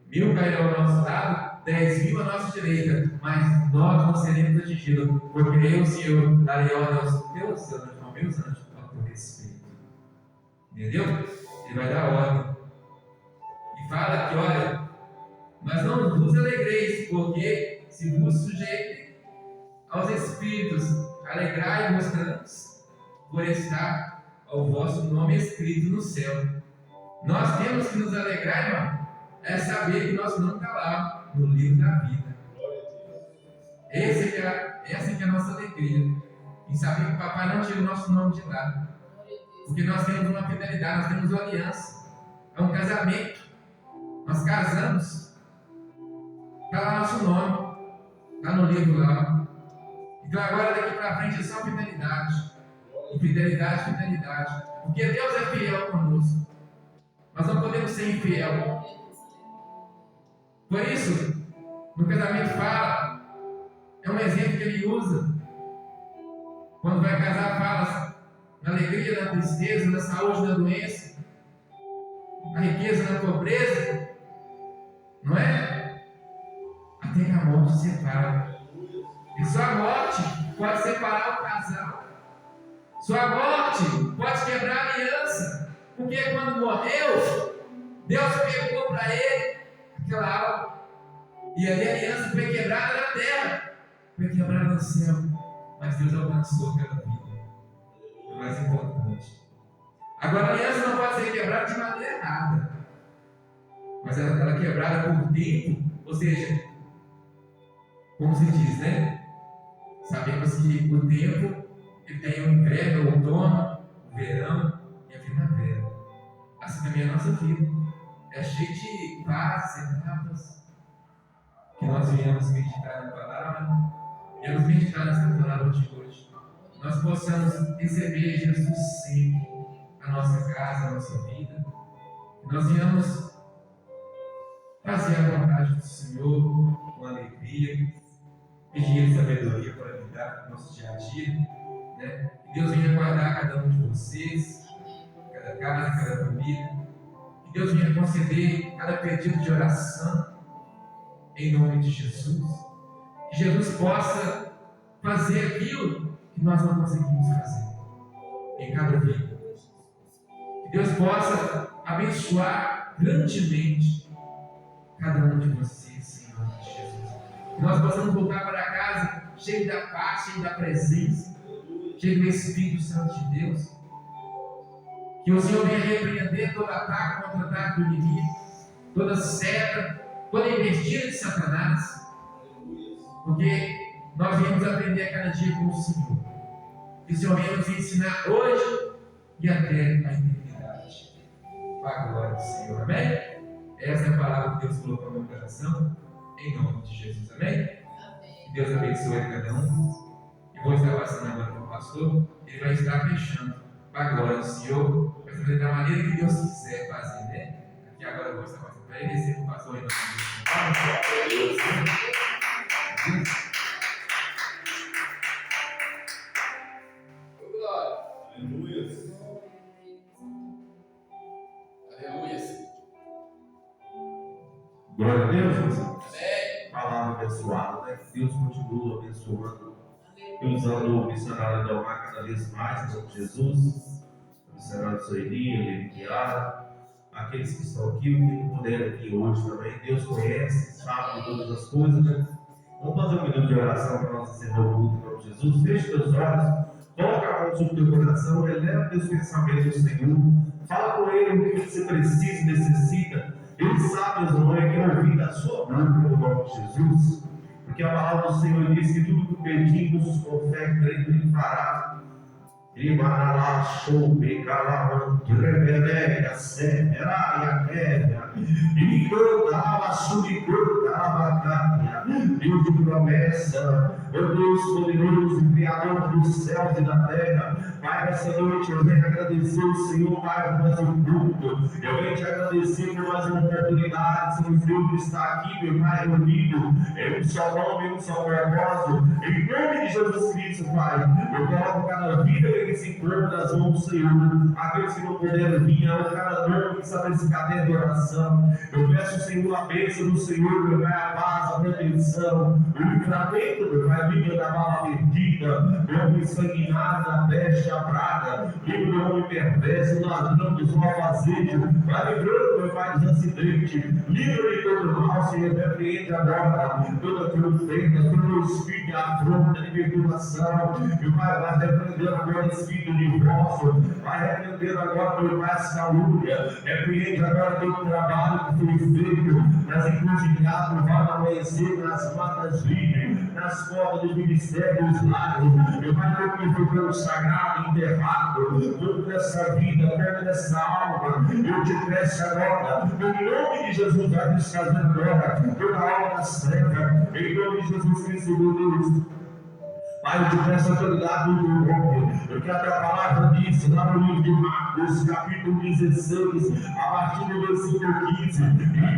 1000 cairão ao nosso lado, 10.000 à nossa direita, mas nós não seremos atingidos, porque eu, Senhor, darei ordem aos teus anjos, aos meus anjos, ao teu respeito. Entendeu? Ele vai dar ordem. E fala que, olha, mas não vos alegreis, porque se vos sujeitem aos espíritos, alegrai-vos tantos, por estar ao vosso nome escrito no céu. Nós temos que nos alegrar, irmão, é saber que nosso nome está lá, no livro da vida. Essa que é a nossa alegria. Em saber que o papai não tira o nosso nome de lá. Porque nós temos uma fidelidade, nós temos uma aliança. É um casamento. Nós casamos. Está lá nosso nome. Está no livro lá. Então agora daqui para frente é só fidelidade. Fidelidade, fidelidade. Porque Deus é fiel conosco. Nós não podemos ser infiel. Por isso, no casamento fala, é um exemplo que ele usa. Quando vai casar, fala na alegria, na tristeza, na saúde, na doença, na riqueza, na pobreza, não é? Até que a morte separa. E só a morte pode separar o casal. Só a morte pode quebrar a aliança. Porque quando morreu, Deus pegou para ele aquela alma. E ali a aliança foi quebrada na terra, foi quebrada no céu. Mas Deus alcançou aquela vida. É o mais importante. Agora a aliança não pode ser quebrada de maneira errada. Mas ela é quebrada por tempo. Ou seja, como se diz, né? Sabemos que o tempo ele tem o inverno, o outono, o verão e a primavera. Assim também é a nossa vida. É cheio de fases, etapas. Que nós viemos meditar na palavra, viemos meditar nessa palavra de hoje. Nós possamos receber Jesus sempre na nossa casa, na nossa vida. Que nós venhamos fazer a vontade do Senhor com alegria, pedir sabedoria para lidar com o nosso dia a dia. Né? Que Deus venha guardar cada um de vocês, cada casa, cada família. Que Deus venha conceder cada pedido de oração. Em nome de Jesus. Que Jesus possa fazer aquilo que nós não conseguimos fazer em cada vida. Que Deus possa abençoar grandemente cada um de vocês em nome de Jesus. Que nós possamos voltar para casa cheio da paz, cheio da presença, cheio do Espírito Santo de Deus. Que o Senhor venha repreender todo ataque, contra-ataque do inimigo, toda seta, toda investida de Satanás, porque nós viemos aprender a cada dia com o Senhor. Que o Senhor venha nos ensinar hoje e até a eternidade. Para a glória do Senhor, amém? Essa é a palavra que Deus colocou no meu coração, em nome de Jesus, amém? Que Deus abençoe cada um. E vou estar passando agora para o pastor, ele vai estar fechando para a glória do Senhor, vai fazer da maneira que Deus quiser fazer, né? Aqui agora eu vou estar passando. Amém? Receba o pastor aí. Aleluia. Glória a Deus, palavra abençoada, né? Deus continua abençoando e usando o missionário da UMA cada vez mais, em nome de Jesus. O missionário Soeli, Eliara, aqueles que estão aqui, o que não puderam aqui hoje também. Deus conhece, sabe de todas as coisas, né? Vamos fazer um minuto de oração para nós encerrar o culto, em nome de Jesus. Feche teus olhos, coloca a mão sobre o teu coração, eleva teus pensamentos ao Senhor. Fala com Ele o que você precisa e necessita. Ele sabe, meus irmãos, que ouvir da sua boca, no nome de Jesus. Porque a palavra do Senhor diz que tudo que pedimos com fé, crendo, Ele fará. E Maralá, Soube, Calaman, Rebeléia, Severaia, Kévia, e cantava, subcantava, Cátia, Deus de promessa, meu Deus poderoso, Criador dos céus e da terra. Pai, nessa noite eu venho agradecer o Senhor mais um culto. Eu venho te agradecer por mais uma oportunidade, Senhor Deus, de estar aqui, meu Pai, reunido em um só nome, em um só propósito. Em nome de Jesus Cristo, Pai, eu coloco cada vida que se encontra nas mãos do Senhor. Aqueles que não puderam vir, cada nome que está nesse caderno de oração. Eu peço, Senhor, a bênção do Senhor, meu Pai, a paz, a proteção, o livramento, meu Pai, livre da bala perdida, do homem sanguinário, da peste, a praga, livre do homem perverso, do ladrão, dos malfazejos, vai livrando, meu Pai, dos acidentes, livre de todo mal, Senhor, repreende agora toda tristeza, todo espírito de afronta, de perturbação, meu Pai, vai repreendendo agora espírito de divórcio, vai repreendendo agora, meu Pai, essa calúnia, repreende agora todo o trabalho que foi feito nas encruzilhadas, no vale amanhecer, nas matas livres, nas portas dos ministérios, dos lares, meu Pai, todo que foi pelo sagrado, enterrado, toda dessa vida, perto dessa alma, eu te peço agora, em nome de Jesus, vai desfazer agora, toda a alma das trevas, em nome de Jesus Cristo, meu Deus. Pai, eu te peço a autoridade do teu nome, porque a tua palavra diz lá no livro de Marcos, capítulo 16, a partir do versículo 15, e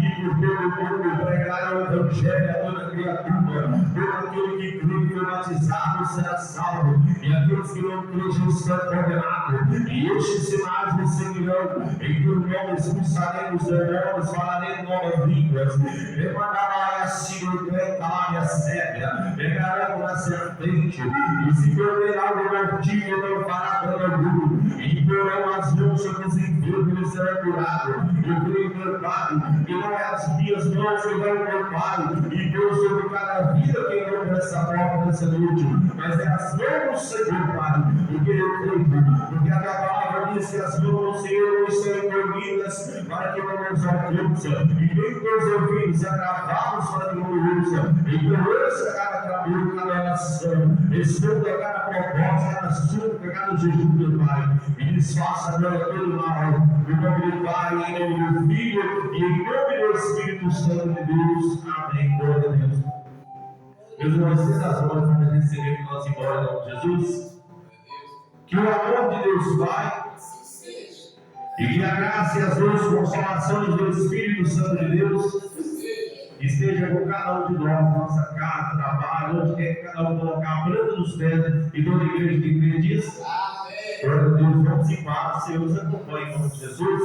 que por todo o mundo pregar o evangelho a toda criatura, todo aquele que crê e foi batizado será salvo, e aqueles que não crejam serão condenados, e estes sinais me seguirão, em teu nome expulsaremos demônios, falaremos novas línguas, levantará a síria, calar a sébia, pegaremos na serpente, e se perderá o mortivo, não fará dano, e porão as mãos sobre os enfermos e será curado. Eu creio, meu Pai, que não é as minhas mãos que vão, meu Pai, e Deus sobre cada vida que entrou nessa porta nessa noite, mas é as mãos do Senhor, Pai, porque eu creio, porque a tua palavra diz que as mãos do Senhor não serão dormidas para que não nos alcance, e nem teus ouvidos agravados para que não nos ouça, então ouça cada clamor, cada oração, escuta cada proposta, cada súplica, cada jejum, meu Pai, e desfaça agora todo mal, em nome do Pai, em nome do Filho, e em nome do Espírito Santo de Deus. Amém. Glória a Deus. Meus irmãos, vocês as mãos para receber que nós embora em nome de Jesus. Que o amor de Deus Pai, e que a graça e as duas consolações do Espírito Santo de Deus esteja com cada um de nós, nossa casa, trabalho, onde quer que cada um colocar a planta dos pés, e toda a igreja que crê diz. Glória a Deus, vamos em paz, Senhor nos acompanhe em nome de Jesus.